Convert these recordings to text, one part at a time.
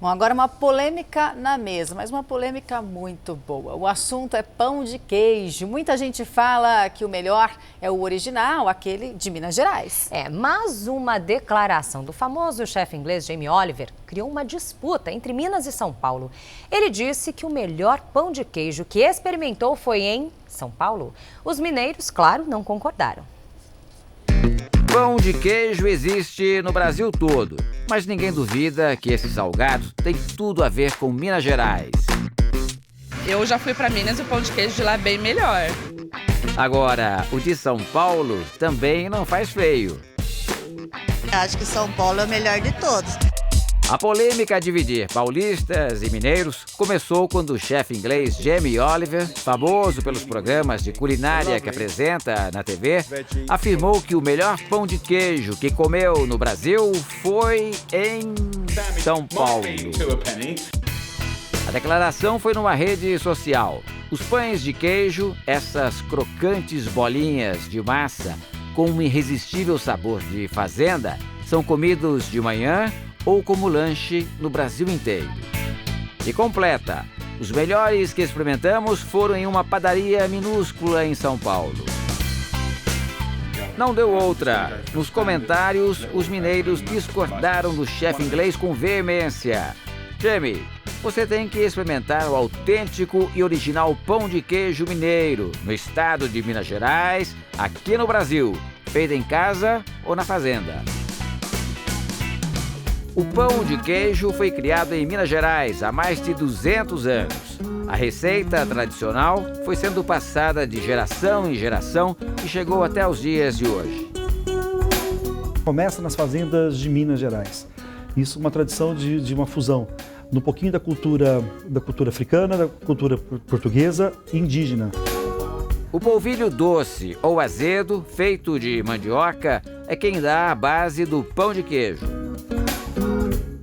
Bom, agora uma polêmica na mesa, mas uma polêmica muito boa. O assunto é pão de queijo. Muita gente fala que o melhor é o original, aquele de Minas Gerais. Mas uma declaração do famoso chefe inglês Jamie Oliver criou uma disputa entre Minas e São Paulo. Ele disse que o melhor pão de queijo que experimentou foi em São Paulo. Os mineiros, claro, não concordaram. Pão de queijo existe no Brasil todo, mas ninguém duvida que esse salgado tem tudo a ver com Minas Gerais. Eu já fui para Minas e o pão de queijo de lá é bem melhor. Agora, o de São Paulo também não faz feio. Acho que São Paulo é o melhor de todos. A polêmica a dividir paulistas e mineiros começou quando o chefe inglês Jamie Oliver, famoso pelos programas de culinária que apresenta na TV, afirmou que o melhor pão de queijo que comeu no Brasil foi em São Paulo. A declaração foi numa rede social. Os pães de queijo, essas crocantes bolinhas de massa com um irresistível sabor de fazenda, são comidos de manhã ou como lanche no Brasil inteiro. E completa, os melhores que experimentamos foram em uma padaria minúscula em São Paulo. Não deu outra. Nos comentários, os mineiros discordaram do chefe inglês com veemência. Jamie, você tem que experimentar o autêntico e original pão de queijo mineiro, no estado de Minas Gerais, aqui no Brasil, feito em casa ou na fazenda. O pão de queijo foi criado em Minas Gerais há mais de 200 anos. A receita tradicional foi sendo passada de geração em geração e chegou até os dias de hoje. Começa nas fazendas de Minas Gerais. Isso é uma tradição de uma fusão um pouquinho da cultura africana, da cultura portuguesa e indígena. O polvilho doce ou azedo, feito de mandioca, é quem dá a base do pão de queijo.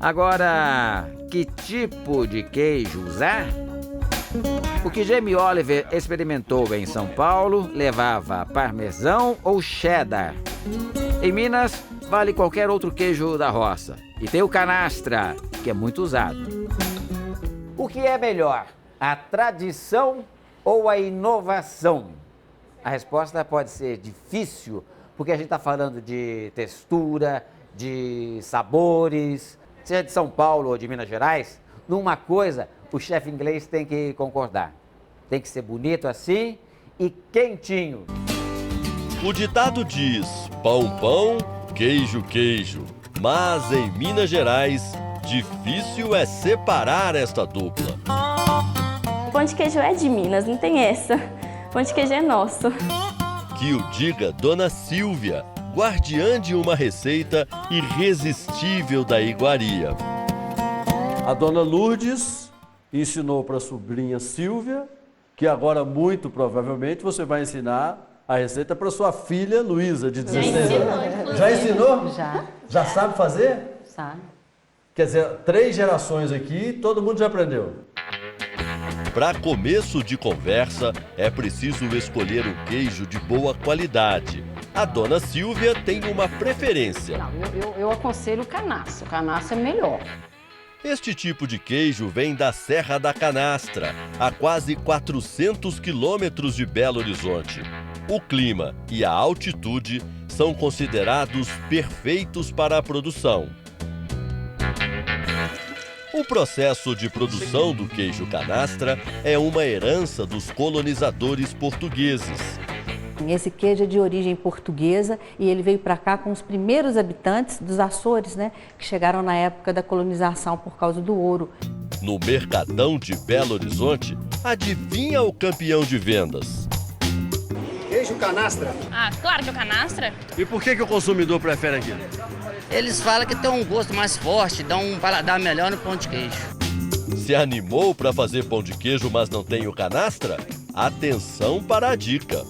Agora, que tipo de queijo usar? O que Jamie Oliver experimentou em São Paulo levava parmesão ou cheddar. Em Minas, vale qualquer outro queijo da roça. E tem o canastra, que é muito usado. O que é melhor, a tradição ou a inovação? A resposta pode ser difícil, porque a gente está falando de textura, de sabores. Seja de São Paulo ou de Minas Gerais, numa coisa o chefe inglês tem que concordar. Tem que ser bonito assim e quentinho. O ditado diz: pão, pão, queijo, queijo. Mas em Minas Gerais, difícil é separar esta dupla. O pão de queijo é de Minas, não tem essa. O pão de queijo é nosso. Que o diga Dona Silvia, guardiã de uma receita irresistível da iguaria. A Dona Lourdes ensinou para a sobrinha Silvia, que agora muito provavelmente você vai ensinar a receita para sua filha Luísa, de 16 anos. Já ensinou? Já. Já sabe fazer? Sabe. Quer dizer, 3 gerações aqui, todo mundo já aprendeu. Para começo de conversa, é preciso escolher um queijo de boa qualidade. A Dona Silvia tem uma preferência. Não, eu aconselho o canaço. O canaço é melhor. Este tipo de queijo vem da Serra da Canastra, a quase 400 quilômetros de Belo Horizonte. O clima e a altitude são considerados perfeitos para a produção. O processo de produção do queijo canastra é uma herança dos colonizadores portugueses. Esse queijo é de origem portuguesa e ele veio para cá com os primeiros habitantes dos Açores, que chegaram na época da colonização por causa do ouro. No Mercadão de Belo Horizonte, adivinha o campeão de vendas? Queijo canastra. Ah, claro que é o canastra. E por que o consumidor prefere aquilo? Eles falam que tem um gosto mais forte, dá um paladar melhor no pão de queijo. Se animou para fazer pão de queijo, mas não tem o canastra? Atenção para a dica.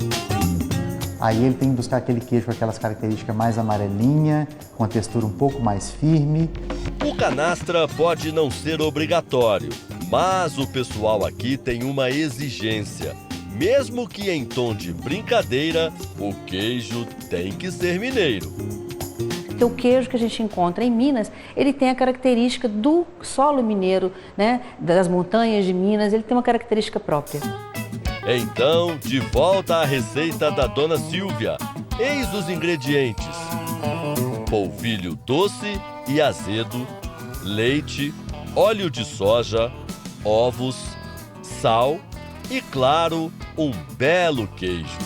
Aí ele tem que buscar aquele queijo com aquelas características mais amarelinha, com a textura um pouco mais firme. O canastra pode não ser obrigatório, mas o pessoal aqui tem uma exigência. Mesmo que em tom de brincadeira, o queijo tem que ser mineiro. Porque o queijo que a gente encontra em Minas, ele tem a característica do solo mineiro, né? Das montanhas de Minas, ele tem uma característica própria. Então, de volta à receita da Dona Silvia. Eis os ingredientes: polvilho doce e azedo, leite, óleo de soja, ovos, sal e, claro, um belo queijo.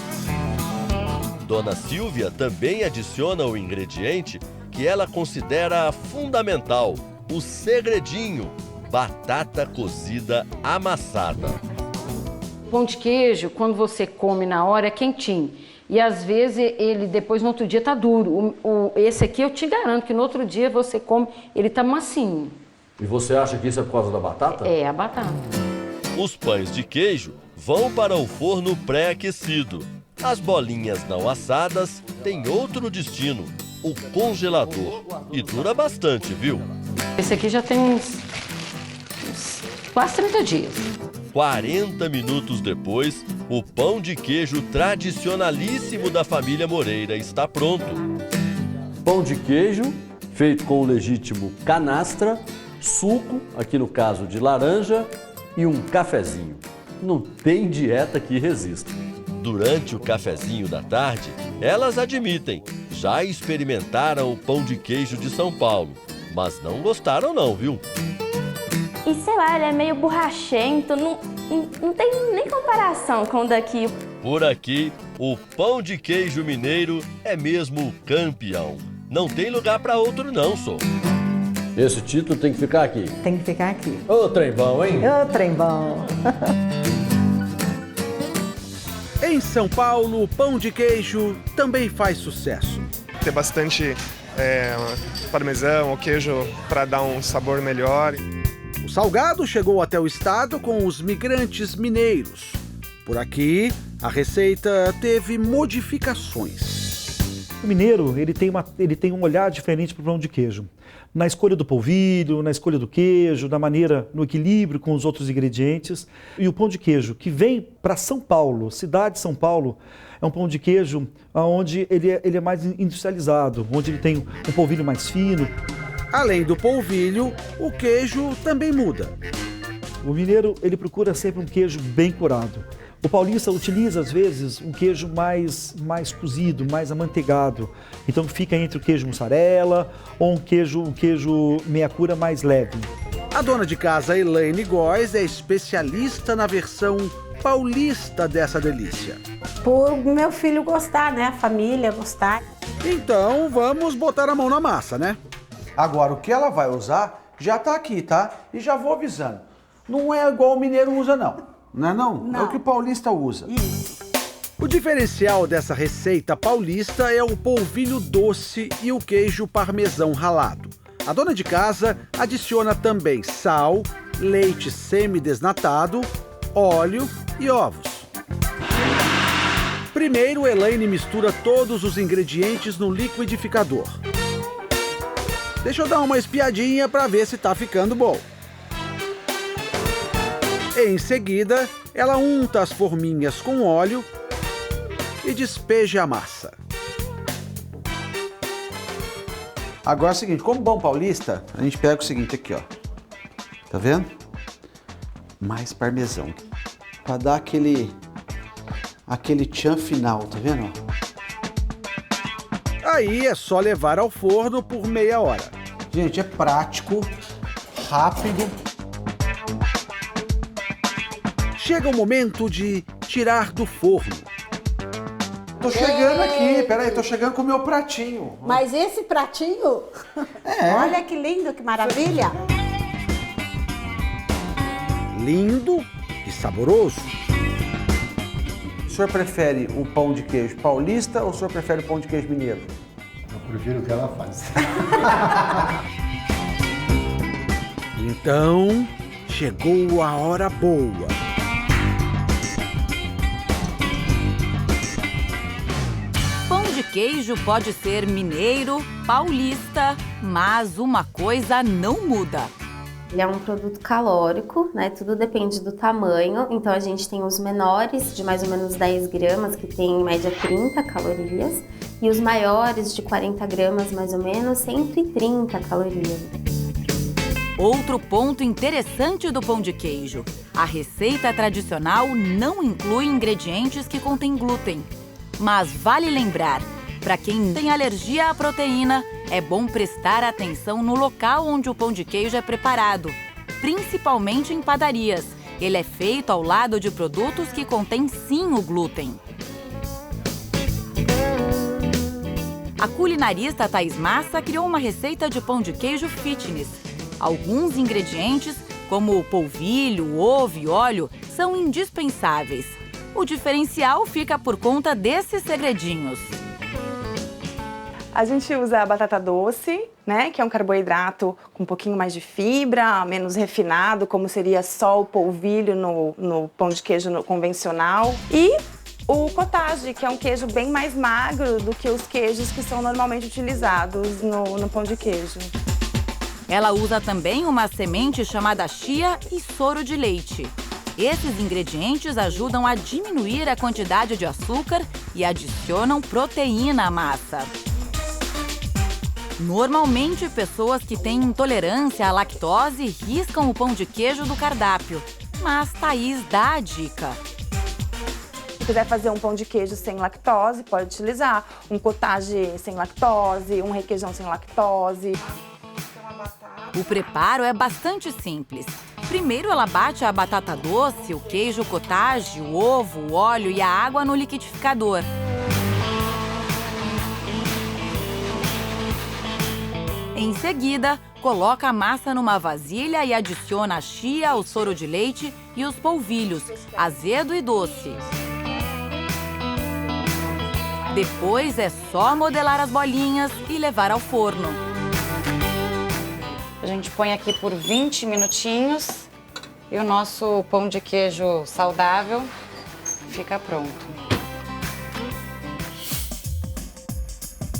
Dona Silvia também adiciona o ingrediente que ela considera fundamental, o segredinho: batata cozida amassada. Pão de queijo, quando você come na hora, é quentinho. E às vezes ele depois no outro dia tá duro. Esse aqui eu te garanto que no outro dia você come, ele tá macinho. E você acha que isso é por causa da batata? É, a batata. Os pães de queijo vão para o forno pré-aquecido. As bolinhas não assadas têm outro destino, o congelador. E dura bastante, viu? Esse aqui já tem uns quase 30 dias. 40 minutos depois, o pão de queijo tradicionalíssimo da família Moreira está pronto. Pão de queijo feito com o legítimo canastra, suco, aqui no caso de laranja, e um cafezinho. Não tem dieta que resista. Durante o cafezinho da tarde, elas admitem, já experimentaram o pão de queijo de São Paulo, mas não gostaram não, viu? E sei lá, ele é meio borrachento, não tem nem comparação com o daqui. Por aqui, o pão de queijo mineiro é mesmo o campeão. Não tem lugar para outro não, só. Esse título tem que ficar aqui. Tem que ficar aqui. Ô, trem bom, hein? Ô, trem bom. Em São Paulo, o pão de queijo também faz sucesso. Tem bastante parmesão ou queijo para dar um sabor melhor. O salgado chegou até o estado com os migrantes mineiros. Por aqui, a receita teve modificações. O mineiro, ele tem um olhar diferente para o pão de queijo. Na escolha do polvilho, na escolha do queijo, na maneira, no equilíbrio com os outros ingredientes. E o pão de queijo que vem para São Paulo, cidade de São Paulo, é um pão de queijo onde ele é mais industrializado, onde ele tem um polvilho mais fino. Além do polvilho, o queijo também muda. O mineiro, ele procura sempre um queijo bem curado. O paulista utiliza, às vezes, um queijo mais cozido, mais amanteigado. Então fica entre o queijo mussarela ou um queijo meia-cura mais leve. A dona de casa, Elaine Góes, é especialista na versão paulista dessa delícia. Por meu filho gostar, né? A família gostar. Então, vamos botar a mão na massa, né? Agora, o que ela vai usar já tá aqui, tá? E já vou avisando. Não é igual o mineiro usa, não. Não é não? Não. É o que o paulista usa. Isso. O diferencial dessa receita paulista é o polvilho doce e o queijo parmesão ralado. A dona de casa adiciona também sal, leite semidesnatado, óleo e ovos. Primeiro, Elaine mistura todos os ingredientes no liquidificador. Deixa eu dar uma espiadinha para ver se tá ficando bom. Em seguida, ela unta as forminhas com óleo e despeja a massa. Agora é o seguinte, como bom paulista, a gente pega o seguinte aqui, ó. Tá vendo? Mais parmesão. Pra dar aquele tchan final, tá vendo? Aí é só levar ao forno por meia hora. Gente, é prático, rápido. Chega o momento de tirar do forno. Tô chegando aqui, peraí, tô chegando com o meu pratinho. Mas esse pratinho, olha que lindo, que maravilha. Lindo e saboroso. O senhor prefere o pão de queijo paulista ou o senhor prefere o pão de queijo mineiro? Eu prefiro o que ela faz. Então, chegou a hora boa. Pão de queijo pode ser mineiro, paulista, mas uma coisa não muda. Ele é um produto calórico, né? Tudo depende do tamanho. Então a gente tem os menores, de mais ou menos 10 gramas, que tem em média 30 calorias. E os maiores, de 40 gramas mais ou menos, 130 calorias. Outro ponto interessante do pão de queijo: a receita tradicional não inclui ingredientes que contêm glúten. Mas vale lembrar, para quem tem alergia à proteína, é bom prestar atenção no local onde o pão de queijo é preparado, principalmente em padarias. Ele é feito ao lado de produtos que contêm sim o glúten. A culinarista Thaís Massa criou uma receita de pão de queijo fitness. Alguns ingredientes, como o polvilho, ovo e óleo, são indispensáveis. O diferencial fica por conta desses segredinhos. A gente usa a batata doce, né, que é um carboidrato com um pouquinho mais de fibra, menos refinado, como seria só o polvilho no pão de queijo convencional. E o cottage, que é um queijo bem mais magro do que os queijos que são normalmente utilizados no pão de queijo. Ela usa também uma semente chamada chia e soro de leite. Esses ingredientes ajudam a diminuir a quantidade de açúcar e adicionam proteína à massa. Normalmente, pessoas que têm intolerância à lactose riscam o pão de queijo do cardápio. Mas Thaís dá a dica. Se quiser fazer um pão de queijo sem lactose, pode utilizar um cottage sem lactose, um requeijão sem lactose. O preparo é bastante simples. Primeiro, ela bate a batata doce, o queijo cottage, o ovo, o óleo e a água no liquidificador. Em seguida, coloca a massa numa vasilha e adiciona a chia, o soro de leite e os polvilhos, azedo e doce. Depois é só modelar as bolinhas e levar ao forno. A gente põe aqui por 20 minutinhos e o nosso pão de queijo saudável fica pronto.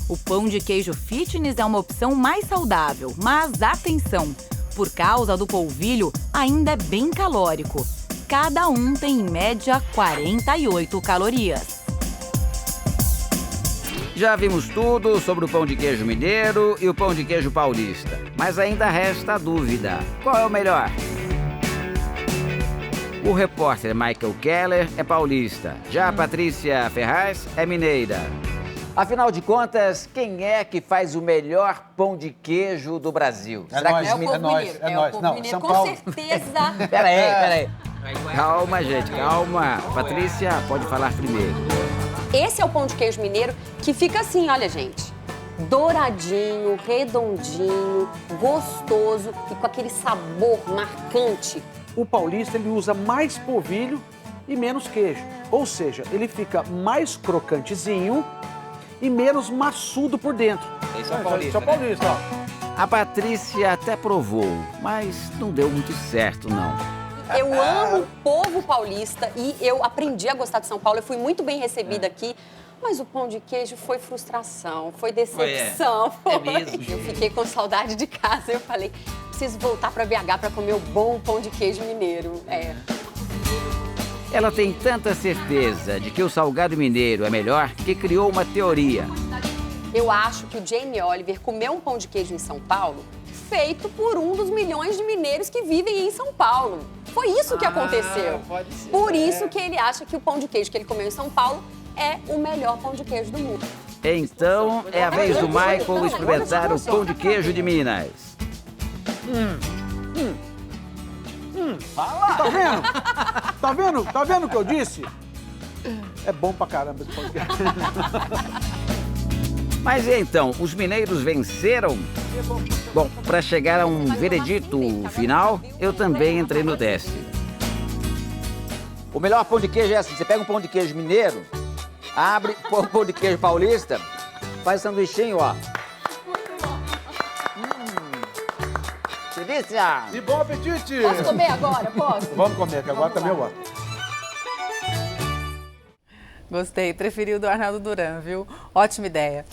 O pão de queijo fitness é uma opção mais saudável, mas atenção! Por causa do polvilho, ainda é bem calórico. Cada um tem em média 48 calorias. Já vimos tudo sobre o pão de queijo mineiro e o pão de queijo paulista, mas ainda resta a dúvida: qual é o melhor? O repórter Michael Keller é paulista, já a Patrícia Ferraz é mineira. Afinal de contas, quem é que faz o melhor pão de queijo do Brasil? É nós, é nós. Não, São Paulo. Com certeza. Peraí. Calma, gente, calma. Patrícia, pode falar primeiro. Esse é o pão de queijo mineiro que fica assim, olha, gente. Douradinho, redondinho, gostoso e com aquele sabor marcante. O paulista, ele usa mais polvilho e menos queijo. Ou seja, ele fica mais crocantezinho e menos maçudo por dentro. Esse é o paulista, ó. A Patrícia até provou, mas não deu muito certo, não. Eu amo o povo paulista e eu aprendi a gostar de São Paulo. Eu fui muito bem recebida aqui, mas o pão de queijo foi frustração, foi decepção. É mesmo? Eu fiquei com saudade de casa. Eu falei, preciso voltar para BH para comer o bom pão de queijo mineiro. Ela tem tanta certeza de que o salgado mineiro é melhor que criou uma teoria. Eu acho que o Jamie Oliver comeu um pão de queijo em São Paulo feito por um dos milhões de mineiros que vivem em São Paulo. Foi isso que aconteceu. Pode ser, por isso que ele acha que o pão de queijo que ele comeu em São Paulo é o melhor pão de queijo do mundo. Então, é a vez do Michael experimentar o pão de queijo de Minas. Tá vendo? Tá vendo o que eu disse? É bom pra caramba esse pão de queijo. Mas e então, os mineiros venceram? Bom, para chegar a um veredito final, eu também entrei no teste. O melhor pão de queijo é assim, você pega um pão de queijo mineiro, abre, põe um pão de queijo paulista, faz sanduichinho, ó. Delícia! E bom apetite! Posso comer agora? Posso? Vamos comer, que agora também eu gosto. Gostei, preferi o do Arnaldo Duran, viu? Ótima ideia.